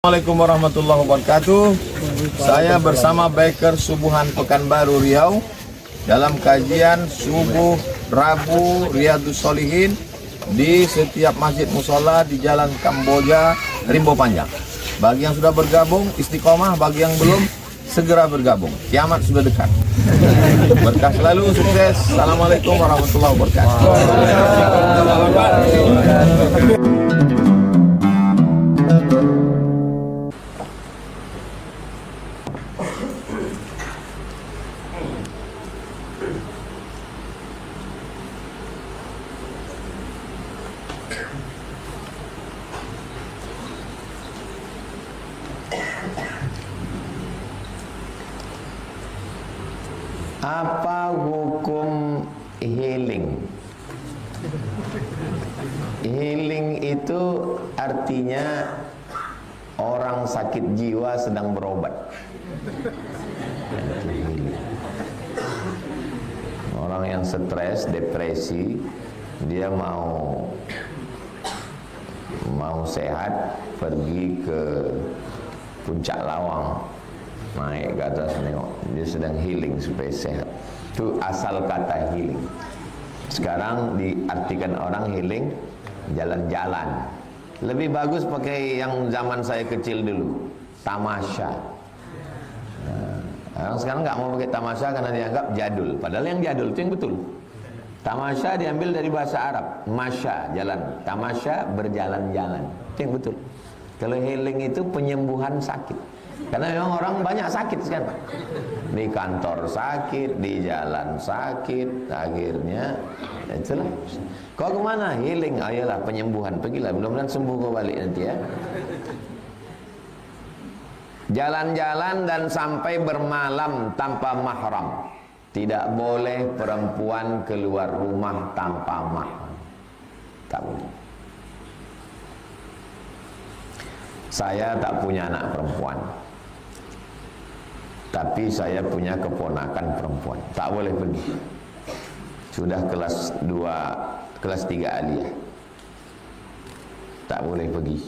Assalamualaikum warahmatullahi wabarakatuh. Saya bersama Biker Subuhan Pekanbaru Riau dalam kajian subuh Rabu Riyadhus Shalihin di setiap masjid musola di Jalan Kamboja, Rimbo Panjang. Bagi yang sudah bergabung istiqomah, bagi yang belum segera bergabung. Kiamat sudah dekat. Berkah selalu, sukses. Assalamualaikum warahmatullahi wabarakatuh. Apa hukum healing? Healing itu artinya orang sakit jiwa sedang berobat. Orang yang stres, depresi, dia mau sehat, pergi ke Puncak Lawang, naik ke atas nengok, dia sedang healing supaya sehat. Itu asal kata healing. Sekarang diartikan orang healing jalan-jalan. Lebih bagus pakai yang zaman saya kecil dulu, tamasya. Orang sekarang nggak mau pakai tamasya karena dianggap jadul. Padahal yang jadul itu yang betul. Tamasya diambil dari bahasa Arab, masya, jalan. Tamasya berjalan-jalan, itu yang betul. Kalau healing itu penyembuhan sakit. Karena memang orang banyak sakit sekarang. Di kantor sakit, di jalan sakit, akhirnya itulah. Kau kemana? Healing. Ayolah penyembuhan. Pergilah, mudah-mudahan sembuh kau balik nanti ya. Jalan-jalan dan sampai bermalam tanpa mahram. Tidak boleh perempuan keluar rumah tanpa mahram. Tak boleh. Saya tak punya anak perempuan, tapi saya punya keponakan perempuan. Tak boleh pergi. Sudah kelas 2, kelas 3 aliyah. Tak boleh pergi.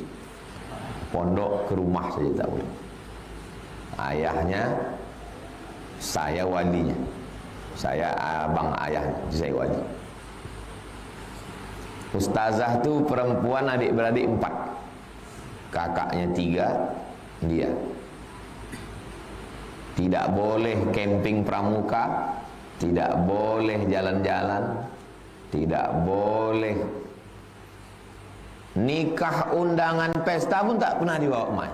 Pondok ke rumah saja tak boleh. Ayahnya, saya walinya. Saya abang ayahnya, saya wali. Ustazah tu perempuan adik-beradik 4. Kakaknya 3, dia. Tidak boleh camping pramuka, tidak boleh jalan-jalan, tidak boleh nikah, undangan, pesta pun tak pernah dibawa main.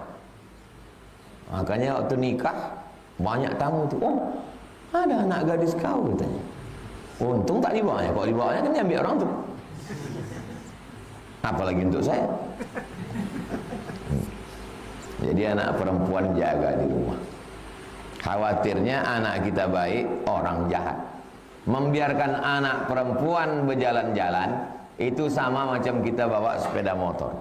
Makanya waktu nikah banyak tamu tu. Oh, ada anak gadis kau katanya. Untung tak dibawanya. Kalau dibawanya kan diambil orang tu. Apalagi untuk saya. Jadi anak perempuan jaga di rumah. Khawatirnya anak kita baik, orang jahat. Membiarkan anak perempuan berjalan-jalan itu sama macam kita bawa sepeda motor.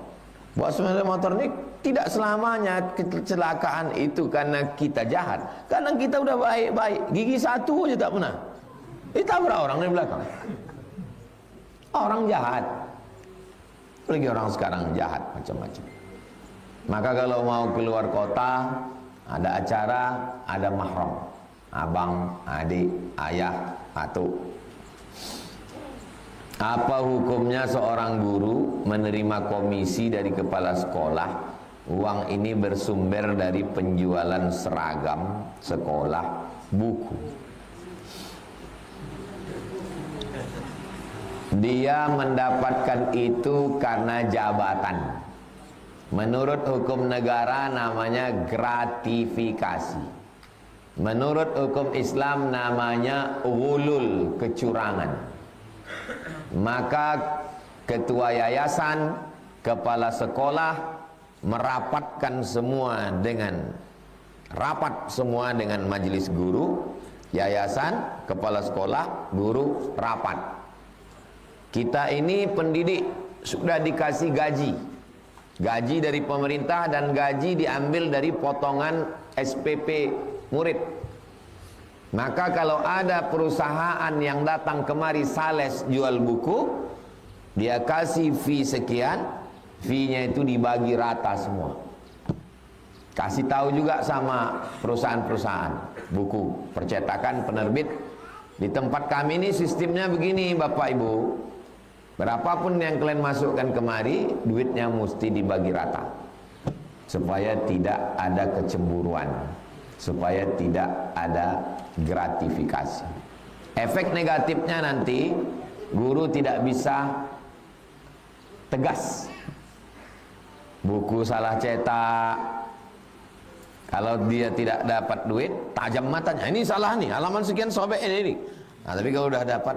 Bawa sepeda motor ini tidak selamanya kecelakaan itu karena kita jahat. Karena kita udah baik-baik, gigi satu aja tak pernah. Ditabrak orang dari belakang. Orang jahat. Lagi orang sekarang jahat macam-macam. Maka kalau mau keluar kota, ada acara, ada mahram. Abang, adik, ayah, atuk. Apa hukumnya seorang guru menerima komisi dari kepala sekolah? Uang ini bersumber dari penjualan seragam sekolah, buku. Dia mendapatkan itu karena jabatan. Menurut hukum negara namanya gratifikasi. Menurut hukum Islam namanya ghulul, kecurangan. Maka ketua yayasan, kepala sekolah merapatkan semua dengan rapat semua dengan majelis guru, yayasan, kepala sekolah, guru rapat. Kita ini pendidik sudah dikasih gaji. Gaji dari pemerintah dan gaji diambil dari potongan SPP murid. Maka kalau ada perusahaan yang datang kemari sales jual buku, dia kasih fee sekian, fee-nya itu dibagi rata semua. Kasih tahu juga sama perusahaan-perusahaan buku, percetakan, penerbit. Di tempat kami ini sistemnya begini Bapak Ibu. Berapapun yang kalian masukkan kemari, duitnya mesti dibagi rata. Supaya tidak ada kecemburuan, supaya tidak ada gratifikasi. Efek negatifnya nanti guru tidak bisa tegas. Buku salah cetak, kalau dia tidak dapat duit, tajam matanya. Ini salah nih, halaman sekian sobek ini. Nah, tapi kalau udah dapat,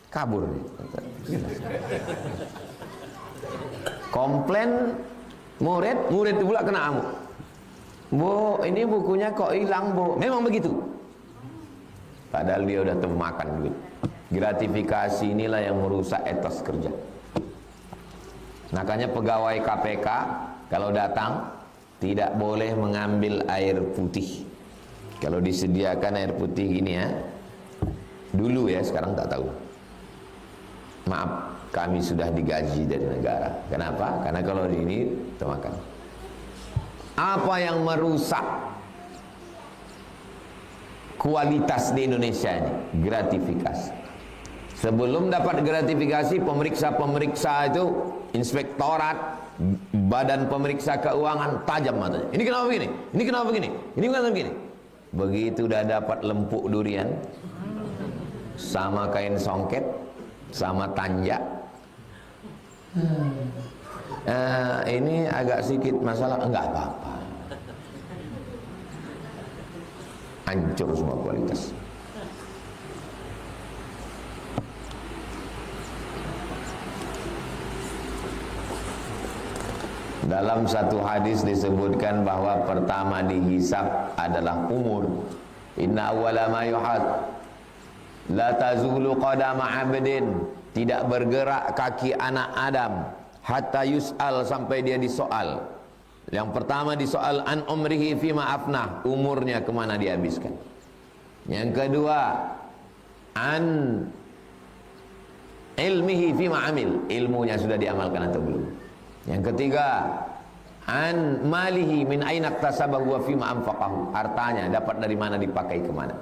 kabur nih. Komplain murid itu pula kena amuk. Bu, ini bukunya kok hilang, Bu? Memang begitu. Padahal dia udah termakan duit. Gratifikasi inilah yang merusak etos kerja. Makanya pegawai KPK kalau datang tidak boleh mengambil air putih. Kalau disediakan air putih gini ya, dulu ya, sekarang tak tahu. Maaf, kami sudah digaji dari negara. Kenapa? Karena kalau ini termakan. Apa yang merusak kualitas di Indonesia ini? Gratifikasi. Sebelum dapat gratifikasi, pemeriksa-pemeriksa itu, inspektorat, badan pemeriksa keuangan, tajam matanya. Ini kenapa begini? Ini kenapa begini? Ini kenapa begini? Begitu udah dapat lempuk durian, sama kain songket, sama tanja, ini agak sedikit masalah, enggak apa-apa. Hancur semua kualitas. Dalam satu hadis disebutkan bahwa pertama dihisab adalah umur. Inna awwala ma yuhad la tazulu qadama 'abdin, tidak bergerak kaki anak Adam hatta yus'al, sampai dia disoal. Yang pertama disoal an umrihi fima afnah, umurnya kemana dihabiskan. Yang kedua an ilmihi fima amil, ilmunya sudah diamalkan atau belum. Yang ketiga an malihi min aina iktasabahu wa fima anfaqahu, hartanya dapat dari mana dipakai kemana.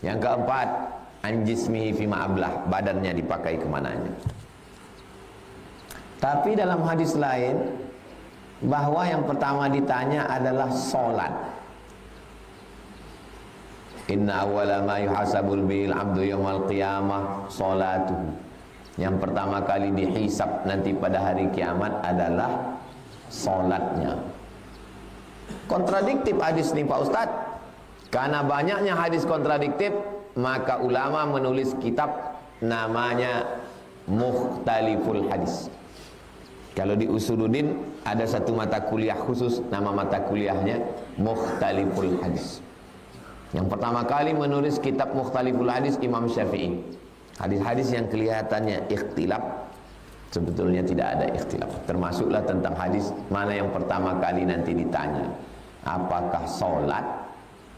Yang keempat an jismihi fima ablah, badannya dipakai kemananya. Tapi dalam hadis lain bahwa yang pertama ditanya adalah solat. Inna awwala ma yuhasabul bil abdu yaumal qiyamah salatuhu. Yang pertama kali dihisab nanti pada hari kiamat adalah solatnya. Kontradiktif hadis ini Pak Ustadz. Karena banyaknya hadis kontradiktif, maka ulama menulis kitab namanya Mukhtaliful Hadis. Kalau di Usuluddin ada satu mata kuliah khusus, nama mata kuliahnya Mukhtaliful Hadis. Yang pertama kali menulis kitab Mukhtaliful Hadis Imam Syafi'i. Hadis-hadis yang kelihatannya ikhtilaf, sebetulnya tidak ada ikhtilaf. Termasuklah tentang hadis mana yang pertama kali nanti ditanya, apakah sholat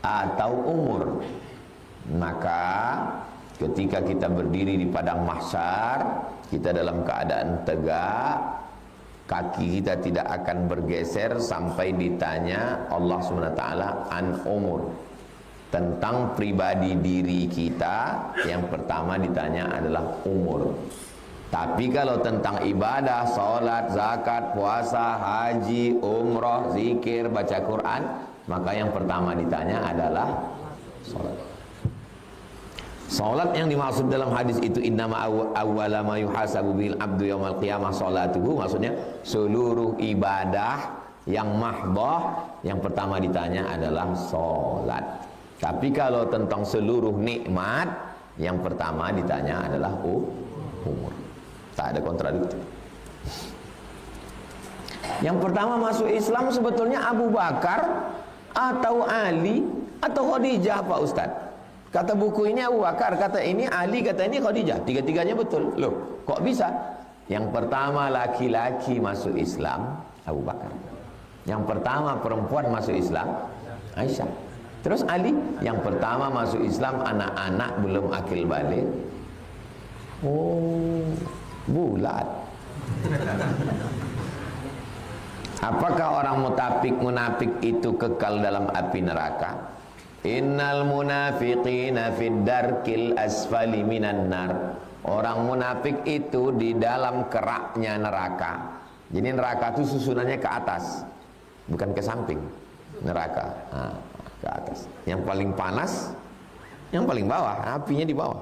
atau umur. Maka ketika kita berdiri di padang mahsyar, kita dalam keadaan tegak, kaki kita tidak akan bergeser sampai ditanya Allah SWT an umur, tentang pribadi diri kita. Yang pertama ditanya adalah umur. Tapi kalau tentang ibadah, sholat, zakat, puasa, haji, umroh, zikir, baca Quran, maka yang pertama ditanya adalah sholat. Sholat yang dimaksud dalam hadis itu innama awwala ma yuhasabu bil abdu yaumal qiyamah sholatuhu, maksudnya seluruh ibadah yang mahdoh yang pertama ditanya adalah sholat. Tapi kalau tentang seluruh nikmat, yang pertama ditanya adalah umur. Tak ada kontradiktif. Yang pertama masuk Islam sebetulnya Abu Bakar atau Ali atau Khadijah Pak Ustaz. Kata buku ini Abu Bakar, kata ini Ali, kata ini Khadijah. Tiga-tiganya betul. Loh, kok bisa? Yang pertama laki-laki masuk Islam Abu Bakar. Yang pertama perempuan masuk Islam Aisyah. Terus Ali, yang pertama masuk Islam anak-anak belum akil balik. Oh, bulat. Apakah orang munafik itu kekal dalam api neraka? Innal munafiqina fid darkil asfali minan nar. Orang munafik itu di dalam keraknya neraka. Jadi neraka itu susunannya ke atas, bukan ke samping. Neraka ke atas. Yang paling panas, yang paling bawah, apinya di bawah.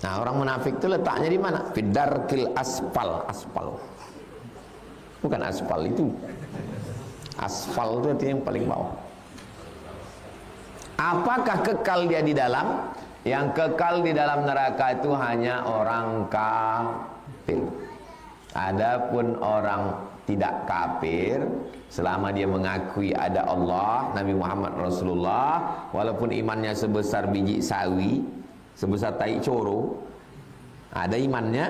Nah, orang munafik itu letaknya di mana? Fid darkil aspal. Bukan aspal itu. Asfal itu artinya yang paling bawah. Apakah kekal dia di dalam? Yang kekal di dalam neraka itu hanya orang kafir. Adapun orang tidak kafir, selama dia mengakui ada Allah, Nabi Muhammad Rasulullah, walaupun imannya sebesar biji sawi, sebesar tai coro, ada imannya,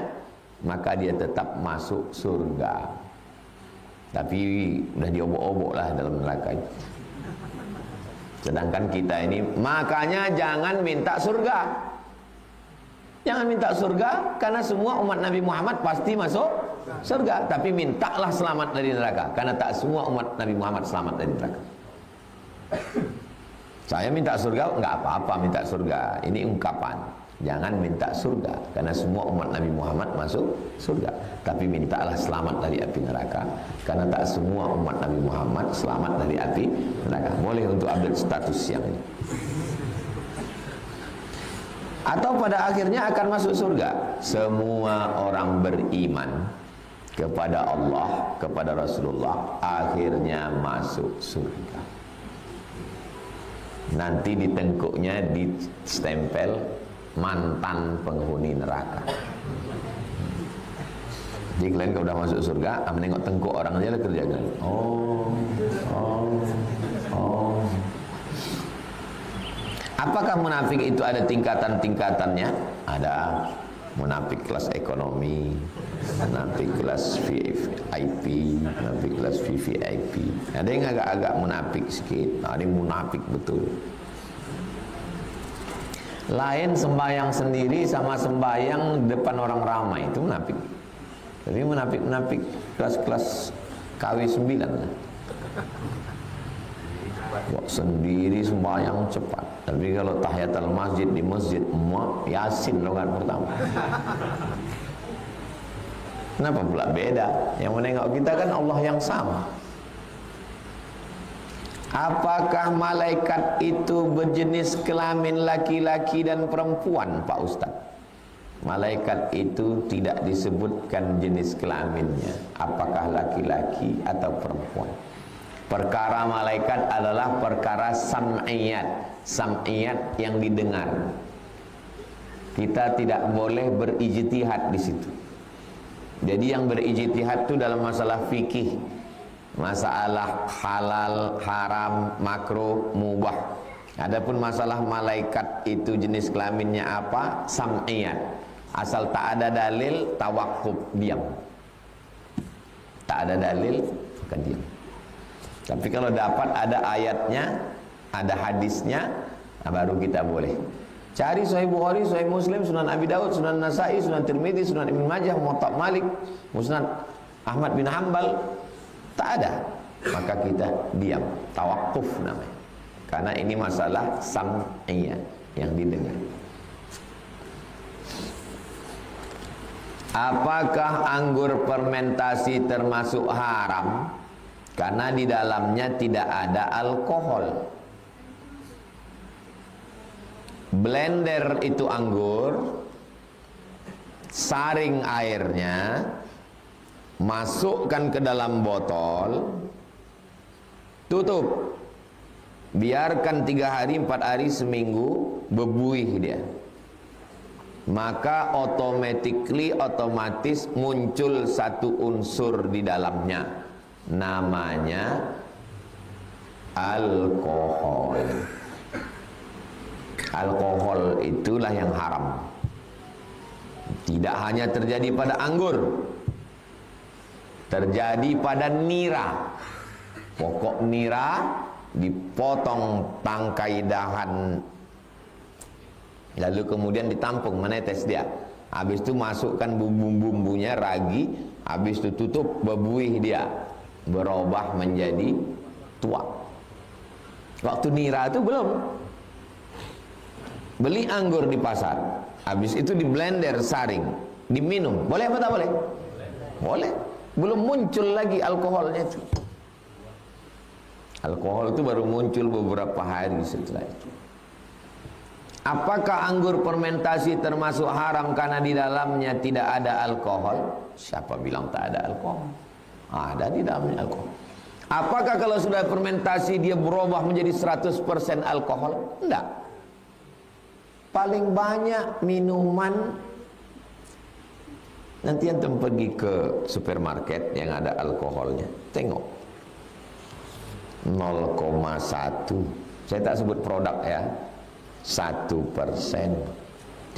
maka dia tetap masuk surga. Tapi udah diobok-obok lah dalam neraka itu. Sedangkan kita ini, makanya jangan minta surga. Jangan minta surga, karena semua umat Nabi Muhammad pasti masuk surga. Tapi mintalah selamat dari neraka, karena tak semua umat Nabi Muhammad selamat dari neraka. Saya minta surga, nggak apa-apa minta surga. Ini ungkapan. Jangan minta surga, karena semua umat Nabi Muhammad masuk surga. Tapi mintalah selamat dari api neraka, karena tak semua umat Nabi Muhammad selamat dari api neraka. Boleh untuk update status yang ini. Atau pada akhirnya akan masuk surga semua orang beriman kepada Allah, kepada Rasulullah, akhirnya masuk surga. Nanti di tengkuknya ditempel mantan penghuni neraka. Jadi kalian kalau udah masuk surga, menengok tengkuk orang aja lah kerjakan. Apakah munafik itu ada tingkatan-tingkatannya? Ada munafik kelas ekonomi, munafik kelas VIP, munafik kelas VVIP. Ada yang agak-agak munafik sedikit, ada yang munafik betul. Lain sembahyang sendiri sama sembahyang depan orang ramai, itu munafik. Tapi munafik kelas-kelas KW 9 lah. Sendiri sembahyang cepat. Tapi kalau tahiyatul masjid di masjid Yasin logat pertama. Kenapa pula beda? Yang menengok kita kan Allah yang sama. Apakah malaikat itu berjenis kelamin laki-laki dan perempuan, Pak Ustaz? Malaikat itu tidak disebutkan jenis kelaminnya, apakah laki-laki atau perempuan. Perkara malaikat adalah perkara sam'iyat yang didengar. Kita tidak boleh berijtihad di situ. Jadi yang berijtihad itu dalam masalah fikih, masalah halal, haram, makruh, mubah. Adapun masalah malaikat itu jenis kelaminnya apa? Sam'iyat. Asal tak ada dalil, tawakkuf, diam. Tak ada dalil, maka diam. Tapi kalau dapat ada ayatnya, ada hadisnya, baru kita boleh. Cari Sahih Bukhari, Sahih Muslim, Sunan Abi Daud, Sunan Nasai, Sunan Tirmidzi, Sunan Ibnu Majah, Muwatta Malik, Musnad Ahmad bin Hanbal, tak ada. Maka kita diam, tawakkuf namanya. Karena ini masalah sam'iyah yang didengar. Apakah anggur fermentasi termasuk haram? Karena di dalamnya tidak ada alkohol. Blender itu anggur, saring airnya, masukkan ke dalam botol, tutup, biarkan 3 hari, 4 hari, seminggu, bebuih dia. Maka otomatis muncul satu unsur di dalamnya, namanya alkohol. Alkohol itulah yang haram. Tidak hanya terjadi pada anggur, terjadi pada nira. Pokok nira dipotong tangkai dahan, lalu kemudian ditampung, menetes dia. Habis itu masukkan bumbu-bumbunya, ragi, habis itu tutup, bebuih dia. berubah menjadi tua. Waktu nira itu belum. Beli anggur di pasar, habis itu di blender, saring, diminum, boleh apa tak boleh? Boleh. Belum muncul lagi alkoholnya itu. Alkohol itu baru muncul beberapa hari setelah itu. Apakah anggur fermentasi termasuk haram karena di dalamnya tidak ada alkohol? Siapa bilang tak ada alkohol? Ada di dalamnya alkohol. Apakah kalau sudah fermentasi dia berubah menjadi 100% alkohol? Enggak. Paling banyak minuman, nanti antum pergi ke supermarket yang ada alkoholnya, tengok 0,1, saya tak sebut produk ya, 1%,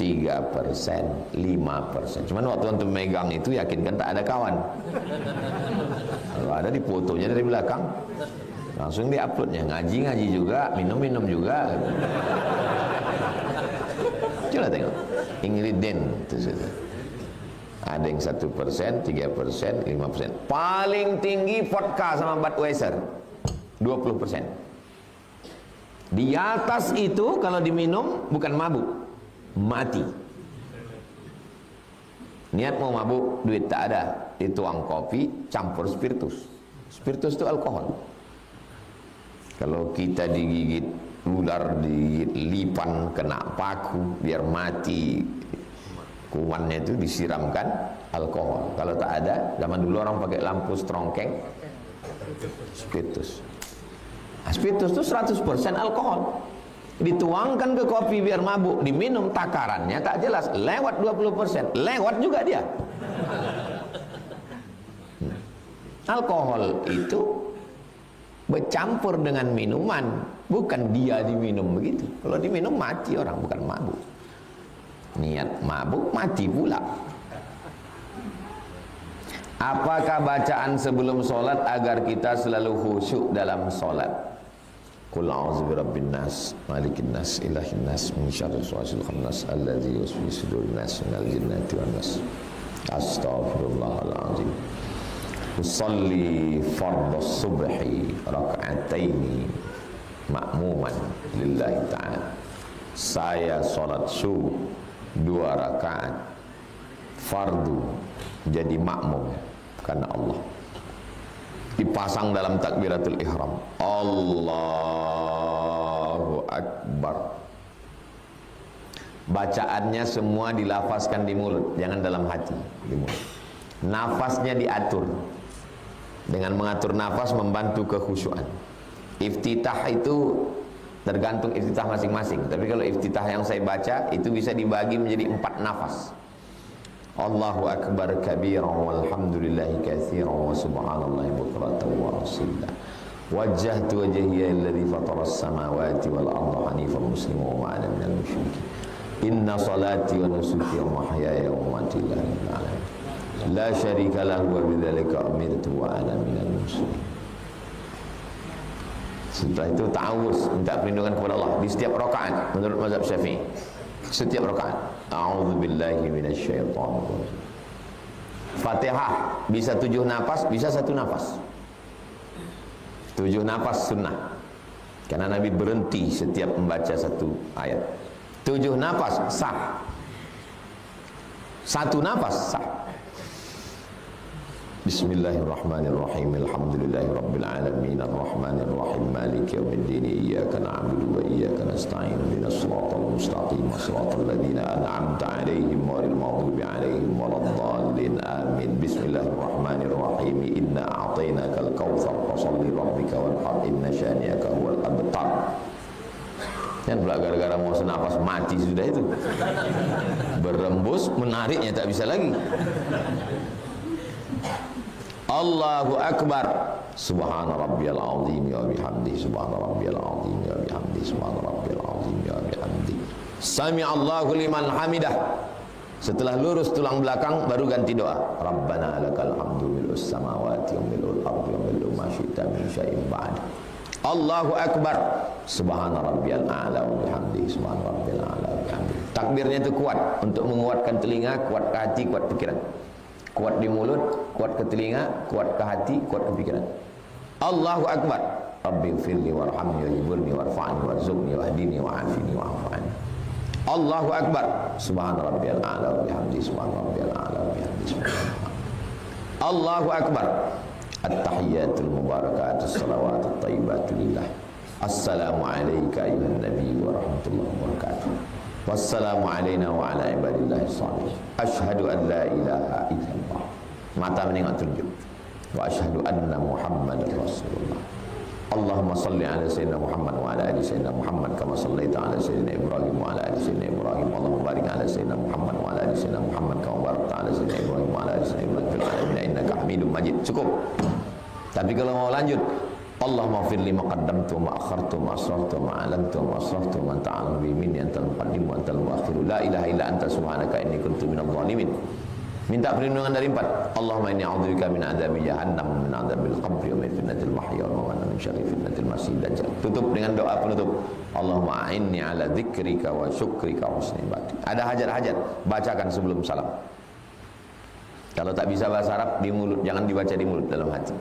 3%, 5%. Cuman waktu antum megang itu yakinkan tak ada kawan. Kalau ada di fotonya dari belakang, langsung diuploadnya, ngaji juga, minum juga. Coba tengok ingredient itu sudah. Ada yang 1%, 3%, 5%. Paling tinggi vodka sama Budweiser 20%. Di atas itu kalau diminum bukan mabuk, mati. Niat mau mabuk, duit tak ada, dituang kopi campur spiritus. Spiritus itu alkohol. Kalau kita digigit ular, digigit lipan, kena paku, biar mati kumannya itu disiramkan alkohol. Kalau tak ada, zaman dulu orang pakai lampu strongkeng, spiritus. Spiritus itu 100% alkohol. Dituangkan ke kopi biar mabuk, diminum, takarannya tak jelas, lewat 20%, lewat juga dia. Alkohol itu bercampur dengan minuman, bukan dia diminum begitu. Kalau diminum mati orang, bukan mabuk. Niat mabuk mati pula. Apakah bacaan sebelum solat agar kita selalu khusyuk dalam solat? Qul a'udzu birabbin nas, malikin nas, ilahin nas, min syarri waswasil khannas, alladzi yuwaswisu sudurin nas, minal jinnati wan nas. Astaghfirullahaladzim. Usalli fardhus subhi raka'ataini ma'muman lillahi ta'ala. Saya salat subuh 2 rakaat fardu jadi makmum karena Allah. Dipasang dalam takbiratul ihram, Allahu Akbar. Bacaannya semua dilafazkan di mulut, jangan dalam hati, di mulut. Nafasnya diatur. Dengan mengatur nafas membantu kekhusyuan. Iftitah itu tergantung iftitah masing-masing. Tapi kalau iftitah yang saya baca itu bisa dibagi menjadi 4 nafas. Allahu Akbar kabiran walhamdulillahi katsiran wa subhanallahi bukratan wa asila. Wajjahtu wajhiya alladhi fatara as-samawati wal arda hanifan musliman wa ana minal musyrikin. Inna salati wa nusuki wa mahyaya wa mamati lillahi rabbil alamin. La syarika lahu wa bidzalika umirtu wa ana minal muslimin. Setelah itu ta'awuz, minta perlindungan kepada Allah di setiap rakaat menurut mazhab Syafi'i. Setiap rakaat, a'udzubillahi minasyaitonir rajim. Fatihah bisa 7 nafas, bisa 1 nafas. 7 nafas sunnah. Karena Nabi berhenti setiap membaca 1 ayat. 7 nafas sah. 1 nafas sah. Bismillahirrahmanirrahim. Alhamdulillahirabbil alamin arrahmanir rahim maliki yaumiddin iyyaka na'budu wa iyyaka nasta'in ihdinas siratal mustaqim siratal ladzina an'amta 'alaihim ghairil maghdubi 'alaihim waladdallin amin. Bismillahirrahmanirrahim. Inna a'tainakal kautsar fasholli rabbika wanhar inna syani'aka huwal abtar. Dan pula gara-gara mau senafas mati sudah itu. Berembus menariknya tak bisa lagi. Allahu Akbar. Subhana rabbiyal azim wa bihamdi. Subhana rabbiyal azim wa bihamdi. Subhana rabbiyal azim wa bihamdi. Sami Allahu liman hamidah. Setelah lurus tulang belakang baru ganti doa. Rabbana lakal hamdu mil'us samawati wa mil'ul ardi wa mil'u ma syi'ta min syai'in ba'd. Allahu Akbar. Subhana rabbiyal a'la wa bihamdi. Subhana rabbiyal a'la wa bihamdi. Takbirnya itu kuat untuk menguatkan telinga, kuat hati, kuat pikiran. Kuat di mulut, kuat ke telinga, kuat ke hati, kuat ke pikiran. Allahu Akbar. Rabbighfirli warhamni wajburni warfa'ni warzuqni wahdini wa'afini wa'afani. Allahu Akbar. Subhana rabbiyal a'la wa bihamdi subhana rabbiyal a'la wa bihamdi subhana. Allahu Akbar. At-tahiyyatul mubarakatus salawatut thayyibatu lillah. Assalamu alayka ayyuhan nabiy wa rahmatullahi wa barakatuh. Wassalamu alayna wa ala ibadillahi shalihin. Asyhadu an la ilaha illallah. Mata menengok tunjuk. Wa asyhadu anna Muhammadar Rasulullah. Allahumma salli ala sayyidina Muhammad wa ala ali sayyidina Muhammad kama sallaita ala sayyidina Ibrahim wa ala ali sayyidina Ibrahim. Allahumma barik ala sayyidina Muhammad wa ala ali sayyidina Muhammad kama barakta ala sayyidina Ibrahim wa ala ali sayyidina Ibrahim fil alamin innaka Hamidum Majid. Cukup. Tapi kalau mau lanjut, Allahumma ighfir li ma qaddamtu wa ma akhartu wa ma asrartu wa ma a'lantu wa ma asraftu wa anta a'lamu bi minni antal muqaddim wa antal muakhir. La ilaha illa anta subhanaka inni kuntu minadh dhalimin. Minta perlindungan dari 4. Allahumma inni a'udzubika min adzabi jahannam, min adzabil qabri wa min fitnatil mahya wal mamat, min syarri fitnatil masih dajjal. Tutup dengan doa penutup. Allahumma a'inni ala dzikrika wa syukrika wa husni ibadatik. Ada hajat-hajat, bacakan sebelum salam. Kalau tak bisa bahasa Arab di mulut, jangan dibaca di mulut, dalam hati.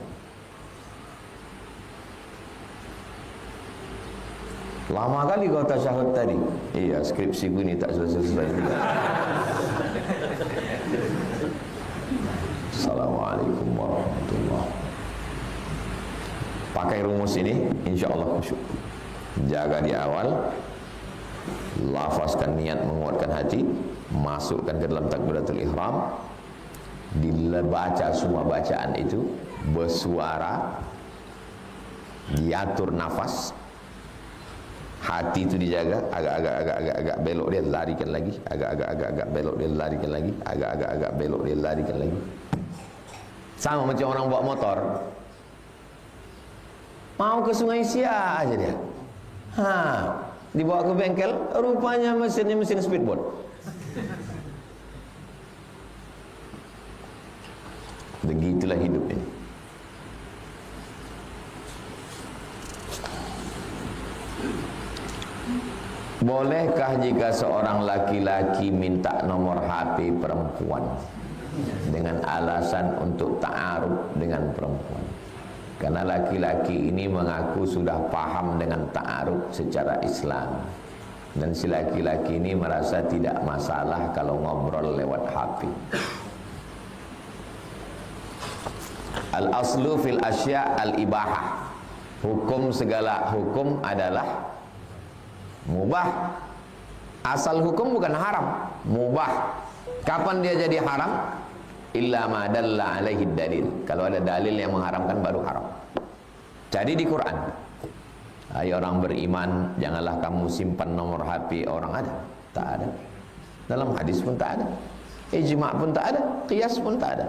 Lama kali kau tasyahud tadi. Iya, skripsiku ini tak selesai-selesai juga. Assalamualaikum warahmatullahi wabarakatuh. Pakai rumus ini, insya Allah khusyuk. Jaga di awal, lafazkan niat menguatkan hati, masukkan ke dalam takbiratul ihram, dibaca semua bacaan itu bersuara, diatur nafas. Hati itu dijaga, agak belok dia larikan lagi, agak belok dia larikan lagi, agak belok dia larikan lagi. Sama macam orang bawa motor, mau ke Sungai Siak aja dia, dibawa ke bengkel, rupanya mesinnya mesin speedboat. Begitulah hidup ini. Bolehkah jika seorang laki-laki minta nomor HP perempuan dengan alasan untuk ta'aruf dengan perempuan? Karena laki-laki ini mengaku sudah paham dengan ta'aruf secara Islam, dan si laki-laki ini merasa tidak masalah kalau ngobrol lewat HP. Al-aslu fil asya' al-ibahah. Hukum segala hukum adalah mubah. Asal hukum bukan haram, mubah. Kapan dia jadi haram? Illa ma dalla alaihi dalil. Kalau ada dalil yang mengharamkan baru haram. Jadi di Quran, hai orang beriman, janganlah kamu simpan nomor HP orang. Ada? Tak ada. Dalam hadis pun tak ada, ijma' pun tak ada, qiyas pun tak ada.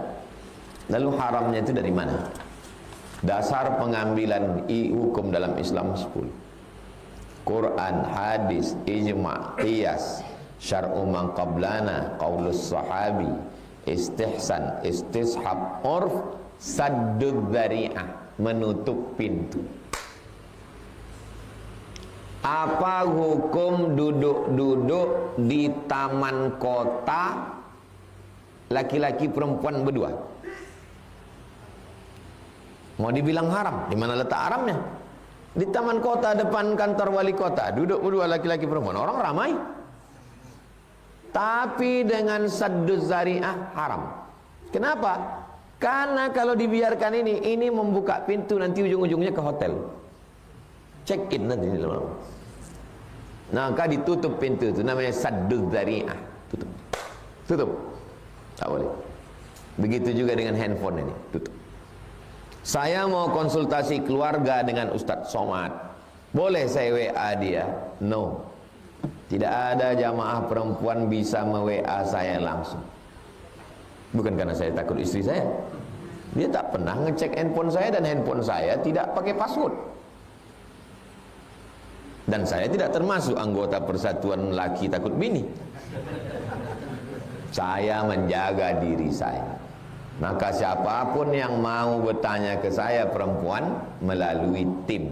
Lalu haramnya itu dari mana? Dasar pengambilan hukum dalam Islam 10. Quran, hadis, ijma', qiyas, syar'u man qablana, qaulus sahabi, istihsan, istishab, urf, saddud dzari'ah, menutup pintu. Apa hukum duduk-duduk di taman kota laki-laki perempuan berdua? Mau dibilang haram? Di mana letak haramnya? Di taman kota depan kantor wali kota duduk berdua laki-laki perempuan, orang ramai. Tapi dengan sadduz zari'ah haram. Kenapa? Karena kalau dibiarkan ini membuka pintu nanti ujung-ujungnya ke hotel. Check in nanti. Nah, maka ditutup pintu itu, namanya sadduz zari'ah. Tutup. Tak boleh. Begitu juga dengan handphone ini, tutup. Saya mau konsultasi keluarga dengan Ustadz Somad, boleh saya WA dia? No. Tidak ada jamaah perempuan bisa me-WA saya langsung. Bukan karena saya takut istri saya. Dia tak pernah ngecek handphone saya, dan handphone saya tidak pakai password. Dan saya tidak termasuk anggota Persatuan Laki Takut Bini. Saya menjaga diri saya. Maka siapapun yang mau bertanya ke saya perempuan, melalui tim,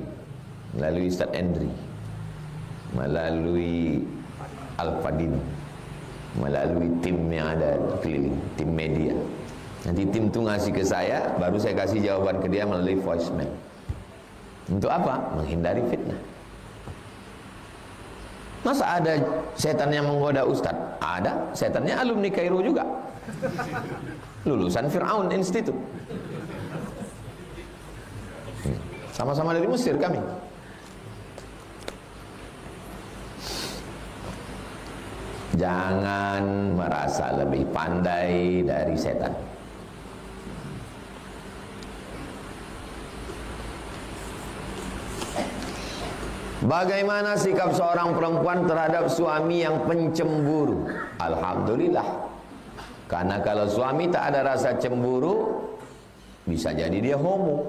melalui Ustaz Endri, melalui Al-Fadin, melalui tim yang ada keliling, tim media, Nanti tim itu ngasih ke saya, baru saya kasih jawaban ke dia melalui voicemail. Untuk apa? Menghindari fitnah. Masa ada setan yang menggoda ustaz? Ada, setannya alumni Kairo juga, lulusan Fir'aun Institute. Sama-sama dari Mesir kami. Jangan merasa lebih pandai dari setan. Bagaimana sikap seorang perempuan terhadap suami yang pencemburu? Alhamdulillah. Karena kalau suami tak ada rasa cemburu, bisa jadi dia homo,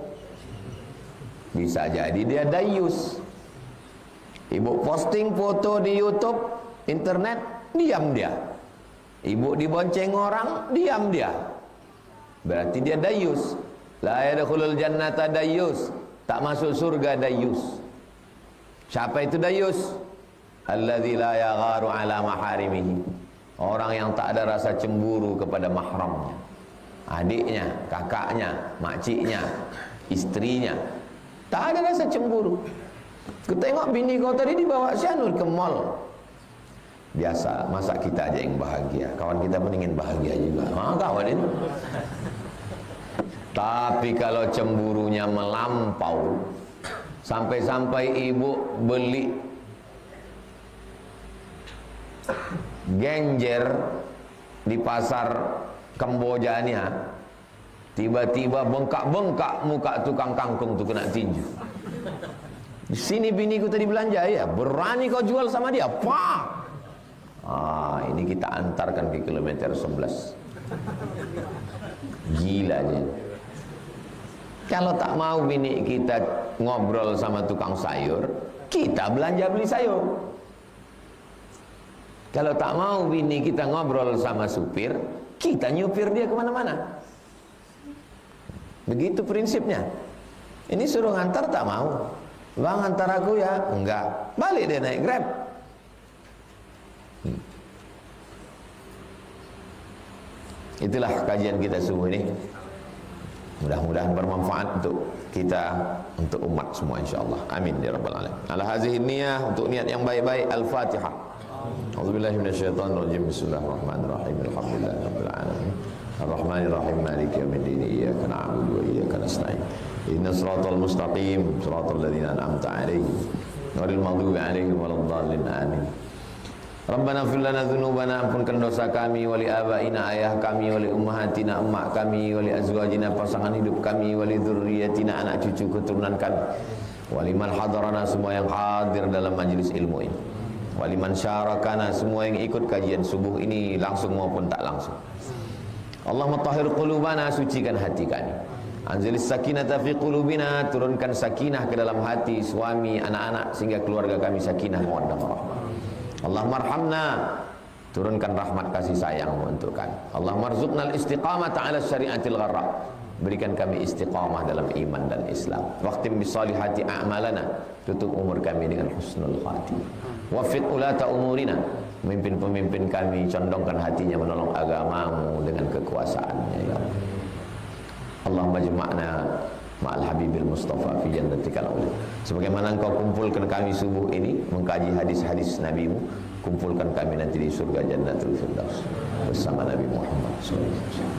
bisa jadi dia dayus. Ibu posting foto di YouTube, internet, diam dia. Ibu dibonceng orang, diam dia. Berarti dia dayus. La yadkhulul jannata dayus. Tak masuk surga dayus. Siapa itu dayus? Alladzi la yagharu ala maharimihi. Orang yang tak ada rasa cemburu kepada mahramnya. Adiknya, kakaknya, makciknya, istrinya. Tak ada rasa cemburu. Ku tengok bini kau tadi dibawa si Anur ke mall. Biasa, masa kita aja yang bahagia. Kawan kita pun ingin bahagia juga. Kawan itu. Tapi kalau cemburunya melampau, sampai-sampai ibu beli genjer di pasar Kambojanya, tiba-tiba bengkak-bengkak muka tukang kangkung tu kena tinju. Di sini biniku tadi belanja, ya berani kau jual sama dia, pak. Ini kita antarkan ke kilometer 11. Gila dia. Kalau tak mau bini kita ngobrol sama tukang sayur, kita belanja beli sayur. Kalau tak mau bini kita ngobrol sama supir, kita nyupir dia kemana-mana. Begitu prinsipnya. Ini suruh ngantar tak mau. Bang, antar aku ya. Enggak. Balik dia naik Grab. Itulah kajian kita subuh ini. Mudah-mudahan bermanfaat untuk kita, untuk umat semua insyaallah. Amin ya rabbal alamin. Ala hazihi niyah, untuk niat yang baik-baik. Al-Fatihah. A'udzubillahi minasyaitonir rajim. Bismillahirrahmanirrahim. Alhamdulillahirabbil alamin. Ar-Rahmanir-Rahim. Maliki yaumiddin. Iyyaka na'budu wa iyyaka nasta'in. Ihdinas siratal mustaqim, siratal ladzina an'amta 'alaihim, ghairil maghdubi 'alaihim waladdallin. Amin. Rabbana fir lana dzunubana, ampunkan dosa kami, wali abaina, ayah kami, wali ummahatina, emak kami, wali azwajina, pasangan hidup kami, wali dzurriyyatina, anak cucu keturunan kami, wali man hadarana, semua yang hadir dalam majlis ilmu ini, wali man syarakana, semua yang ikut kajian subuh ini langsung maupun tak langsung. Allahumma tahhir qulubana, sucikan hati kami. Anzilis sakinata fi qulubina, turunkan sakinah ke dalam hati suami, anak-anak, sehingga keluarga kami sakinah mawaddah warahmah. Allahumma arhamna, turunkan rahmat kasih sayang-Mu untuk kami. Allahumma arzuqnal istiqamata ala syariatil gharra, berikan kami istiqamah dalam iman dan Islam. Waqtim bisolihati a'malana, tutup umur kami dengan husnul khatimah. Wafiq ulata umurina, pemimpin-pemimpin kami condongkan hatinya menolong agamamu dengan kekuasaannya ya Allah. Allahumma jma'na ma'al habibil mustafa fi jannatikal ula. Sebagaimana Engkau kumpulkan kami subuh ini mengkaji hadis-hadis Nabi-Mu, kumpulkan kami nanti di surga Jannatul Firdaus bersama Nabi Muhammad sallallahu alaihi wasallam.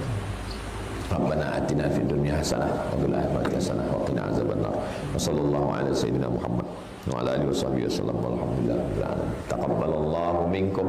Rabbana atina fid dunya hasanah wa fil akhirati hasanah wa qina azabannar. Wa sallallahu ala sayyidina Muhammad wa ala alihi washabbihi wasallam. Walhamdulillahirabbil alamin. Taqabbalallahu minkum.